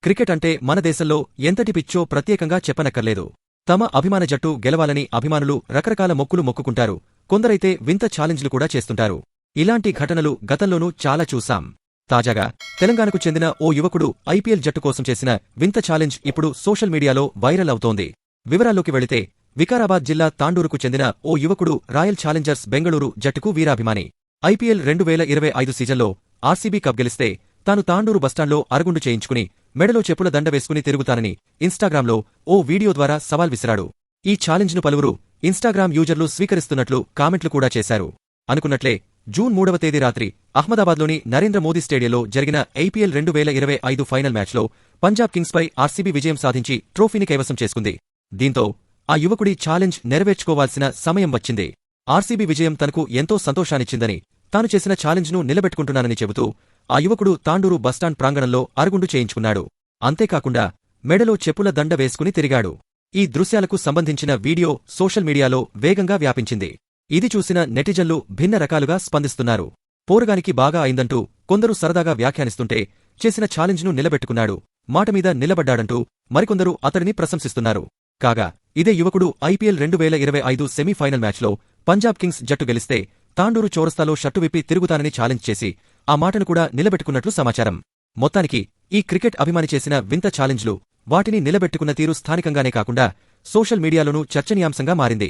Cricket అంటే మన దేశంలో ఎంతటి పిచ్చో ప్రత్యేకంగా చెప్పనక్కర్లేదు. తమ అభిమాన జట్టు గెలవాలని అభిమానులు రకరకాల మొక్కులు మొక్కుకుంటారు. కొందరైతే వింత ఛాలెంజ్లు కూడా చేస్తుంటారు. ఇలాంటి ఘటనలు గతంలోనూ చాలా చూశాం. తాజాగా తెలంగాణకు చెందిన ఓ యువకుడు ఐపీఎల్ జట్టు కోసం చేసిన వింత ఛాలెంజ్ ఇప్పుడు సోషల్ మీడియాలో వైరల్ అవుతోంది. వివరాల్లోకి వెళితే వికారాబాద్ జిల్లా తాండూరుకు చెందిన ఓ యువకుడు రాయల్ ఛాలెంజర్స్ బెంగళూరు జట్టుకు వీరాభిమాని. ఐపీఎల్ 2025 సీజన్లో ఆర్సీబీ కప్ గెలిస్తే తాను తాండూరు బస్టాండ్లో అరుగుండు చేయించుకుని మెడలో చెప్పుల దండ వేసుకుని తిరుగుతానని ఇన్స్టాగ్రామ్లో ఓ వీడియో ద్వారా సవాల్ విసిరాడు. ఈ ఛాలెంజ్ను పలువురు ఇన్స్టాగ్రామ్ యూజర్లు స్వీకరిస్తున్నట్లు కామెంట్లు కూడా చేశారు. అనుకున్నట్లే జూన్ 3వ తేదీ రాత్రి అహ్మదాబాద్లోని నరేంద్ర మోదీ స్టేడియంలో జరిగిన ఐపీఎల్ 2025 ఫైనల్ మ్యాచ్లో పంజాబ్ కింగ్స్పై ఆర్సీబీ విజయం సాధించి ట్రోఫీని కైవసం చేసుకుంది. దీంతో ఆ యువకుడి ఛాలెంజ్ నెరవేర్చుకోవాల్సిన సమయం వచ్చింది. ఆర్సీబీ విజయం తనకు ఎంతో సంతోషాన్నిచ్చిందని, తాను చేసిన ఛాలెంజ్ను నిలబెట్టుకుంటున్నానని చెబుతూ ఆ యువకుడు తాండూరు బస్టాండ్ ప్రాంగణంలో అరుగుండు చేయించుకున్నాడు. అంతేకాకుండా మెడలో చెప్పుల దండ వేసుకుని తిరిగాడు. ఈ దృశ్యాలకు సంబంధించిన వీడియో సోషల్ మీడియాలో వేగంగా వ్యాపించింది. ఇది చూసిన నెటిజన్లు భిన్న రకాలుగా స్పందిస్తున్నారు. పోరుగానికి బాగా అయిందంటూ కొందరు సరదాగా వ్యాఖ్యానిస్తుంటే, చేసిన ఛాలెంజ్ను నిలబెట్టుకున్నాడు, మాటమీద నిలబడ్డాడంటూ మరికొందరు అతడిని ప్రశంసిస్తున్నారు. కాగా ఇదే యువకుడు ఐపీఎల్ 2025 సెమీఫైనల్ మ్యాచ్లో పంజాబ్ కింగ్స్ జట్టు గెలిస్తే తాండూరు చౌరస్తాలో షర్టు విప్పి తిరుగుతానని ఛాలెంజ్ చేసి ఆ మాటను కూడా నిలబెట్టుకున్నట్లు సమాచారం. మొత్తానికి ఈ క్రికెట్ అభిమాని చేసిన వింత ఛాలెంజ్లు, వాటిని నిలబెట్టుకున్న తీరు స్థానికంగానే కాకుండా సోషల్ మీడియాలోనూ చర్చనీయాంశంగా మారింది.